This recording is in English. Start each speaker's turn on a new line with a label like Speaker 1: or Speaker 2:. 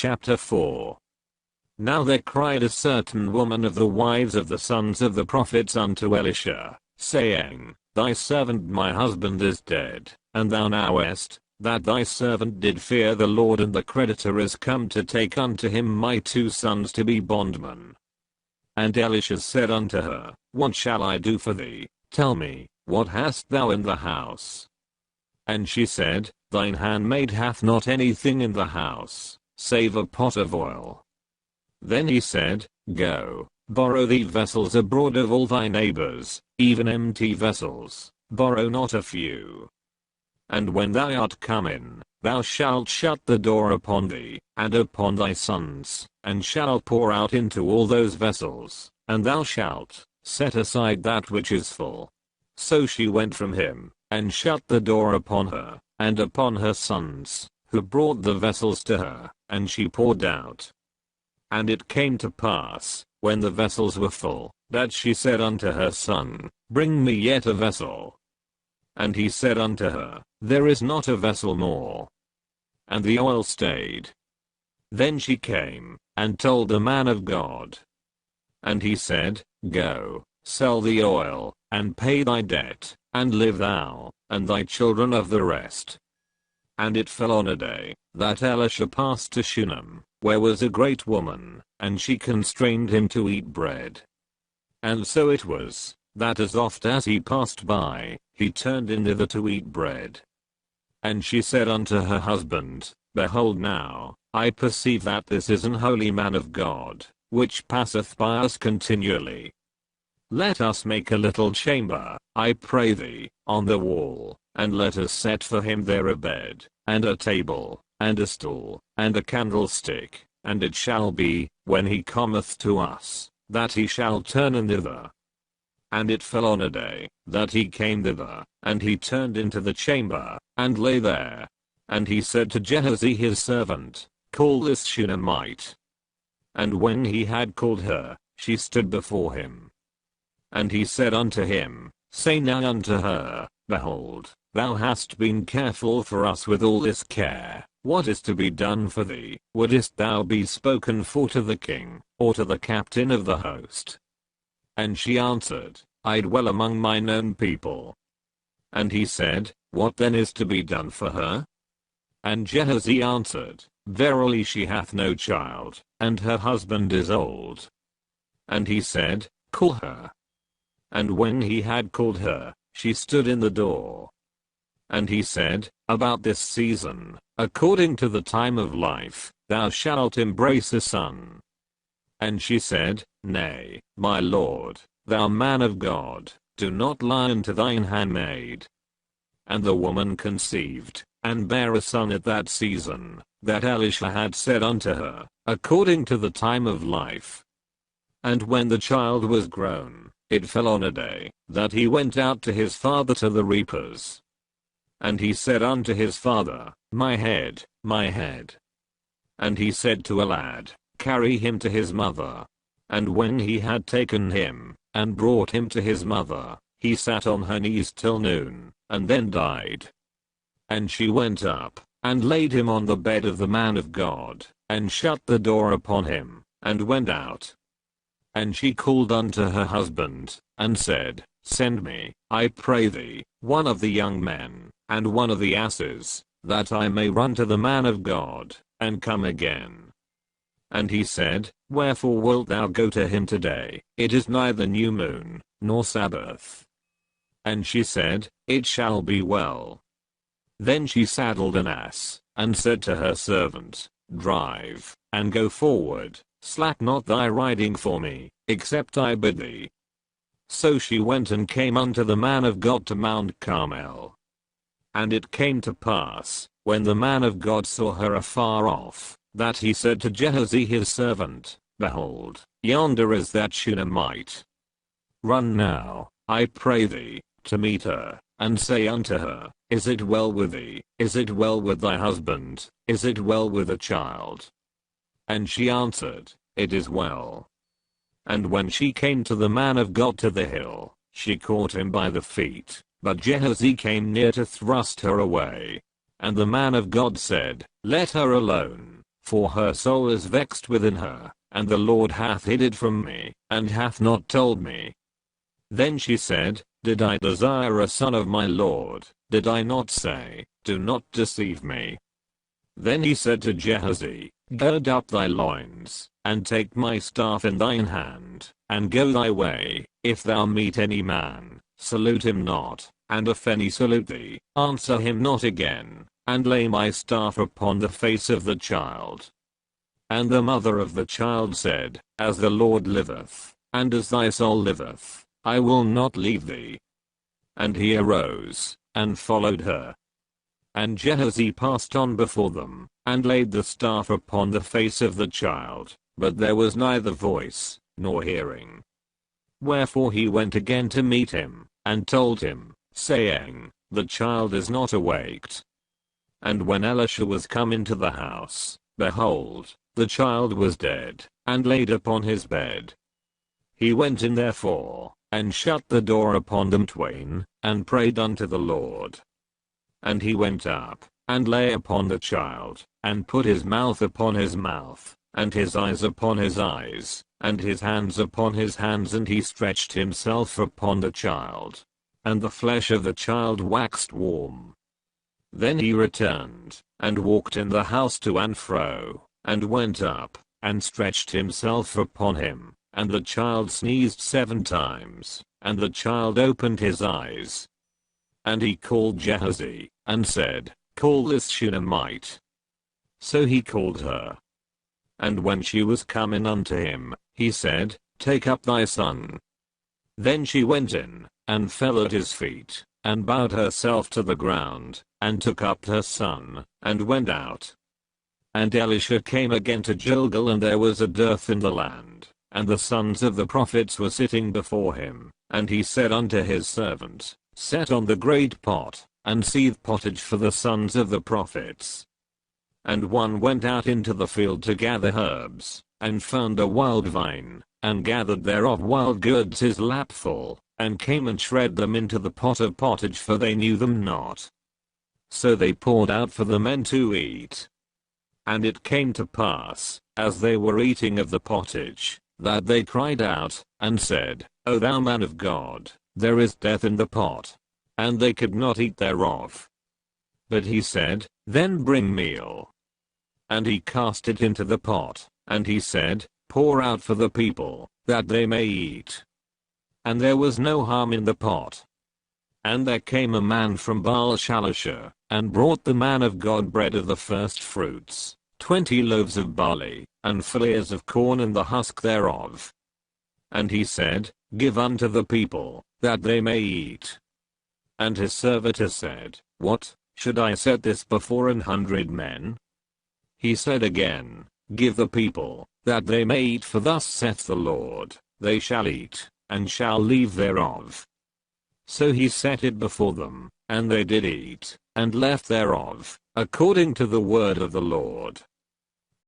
Speaker 1: Chapter 4. Now there cried a certain woman of the wives of the sons of the prophets unto Elisha, saying, Thy servant my husband is dead, and thou knowest, that thy servant did fear the Lord, and the creditor is come to take unto him my 2 sons to be bondmen. And Elisha said unto her, What shall I do for thee? Tell me, what hast thou in the house? And she said, Thine handmaid hath not anything in the house, save a pot of oil. Then he said, Go, borrow thee vessels abroad of all thy neighbors, even empty vessels, borrow not a few. And when thou art come in, thou shalt shut the door upon thee, and upon thy sons, and shalt pour out into all those vessels, and thou shalt set aside that which is full. So she went from him, and shut the door upon her, and upon her sons, who brought the vessels to her, and she poured out. And it came to pass, when the vessels were full, that she said unto her son, Bring me yet a vessel. And he said unto her, There is not a vessel more. And the oil stayed. Then she came, and told the man of God. And he said, Go, sell the oil, and pay thy debt, and live thou, and thy children of the rest. And it fell on a day, that Elisha passed to Shunem, where was a great woman, and she constrained him to eat bread. And so it was, that as oft as he passed by, he turned in thither to eat bread. And she said unto her husband, Behold now, I perceive that this is an holy man of God, which passeth by us continually. Let us make a little chamber, I pray thee, on the wall, and let us set for him there a bed, and a table, and a stool, and a candlestick, and it shall be, when he cometh to us, that he shall turn in thither. And it fell on a day, that he came thither, and he turned into the chamber, and lay there. And he said to Gehazi his servant, Call this Shunammite. And when he had called her, she stood before him. And he said unto him, Say now unto her, Behold, thou hast been careful for us with all this care. What is to be done for thee? Wouldest thou be spoken for to the king, or to the captain of the host? And she answered, I dwell among mine own people. And he said, What then is to be done for her? And Gehazi answered, Verily she hath no child, and her husband is old. And he said, Call her. And when he had called her, she stood in the door. And he said, About this season, according to the time of life, thou shalt embrace a son. And she said, Nay, my lord, thou man of God, do not lie unto thine handmaid. And the woman conceived, and bare a son at that season, that Elisha had said unto her, according to the time of life. And when the child was grown, it fell on a day, that he went out to his father to the reapers. And he said unto his father, My head, my head. And he said to a lad, Carry him to his mother. And when he had taken him, and brought him to his mother, he sat on her knees till noon, and then died. And she went up, and laid him on the bed of the man of God, and shut the door upon him, and went out. And she called unto her husband, and said, Send me, I pray thee, one of the young men, and one of the asses, that I may run to the man of God, and come again. And he said, Wherefore wilt thou go to him today? It is neither new moon, nor Sabbath. And she said, It shall be well. Then she saddled an ass, and said to her servant, Drive, and go forward, slack not thy riding for me, except I bid thee. So she went and came unto the man of God to Mount Carmel. And it came to pass, when the man of God saw her afar off, that he said to Gehazi his servant, Behold, yonder is that Shunammite. Run now, I pray thee, to meet her, and say unto her, Is it well with thee? Is it well with thy husband? Is it well with the child? And she answered, It is well. And when she came to the man of God to the hill, she caught him by the feet, but Gehazi came near to thrust her away. And the man of God said, Let her alone, for her soul is vexed within her, and the Lord hath hid it from me, and hath not told me. Then she said, Did I desire a son of my Lord? Did I not say, Do not deceive me? Then he said to Gehazi, Gird up thy loins, and take my staff in thine hand, and go thy way. If thou meet any man, salute him not, and if any salute thee, answer him not again, and lay my staff upon the face of the child. And the mother of the child said, As the Lord liveth, and as thy soul liveth, I will not leave thee. And he arose, and followed her. And Gehazi passed on before them, and laid the staff upon the face of the child, but there was neither voice, nor hearing. Wherefore he went again to meet him, and told him, saying, The child is not awaked. And when Elisha was come into the house, behold, the child was dead, and laid upon his bed. He went in therefore, and shut the door upon them twain, and prayed unto the Lord. And he went up, and lay upon the child, and put his mouth upon his mouth, and his eyes upon his eyes, and his hands upon his hands, and he stretched himself upon the child. And the flesh of the child waxed warm. Then he returned, and walked in the house to and fro, and went up, and stretched himself upon him, and the child sneezed 7 times, and the child opened his eyes. And he called Gehazi, and said, Call this Shunammite. So he called her. And when she was come in unto him, he said, Take up thy son. Then she went in, and fell at his feet, and bowed herself to the ground, and took up her son, and went out. And Elisha came again to Gilgal, and there was a dearth in the land, and the sons of the prophets were sitting before him. And he said unto his servant, Set on the great pot, and seethe pottage for the sons of the prophets. And one went out into the field to gather herbs, and found a wild vine, and gathered thereof wild gourds his lapful, and came and shred them into the pot of pottage, for they knew them not. So they poured out for the men to eat. And it came to pass, as they were eating of the pottage, that they cried out, and said, O thou man of God, there is death in the pot. And they could not eat thereof. But he said, Then bring meal. And he cast it into the pot, and he said, Pour out for the people, that they may eat. And there was no harm in the pot. And there came a man from Baal-Shalisha, and brought the man of God bread of the first fruits, 20 loaves of barley, and 4 ears of corn, and the husk thereof. And he said, Give unto the people, that they may eat. And his servitor said, What, should I set this before 100 men? He said again, Give the people, that they may eat, for thus saith the Lord, they shall eat, and shall leave thereof. So he set it before them, and they did eat, and left thereof, according to the word of the Lord.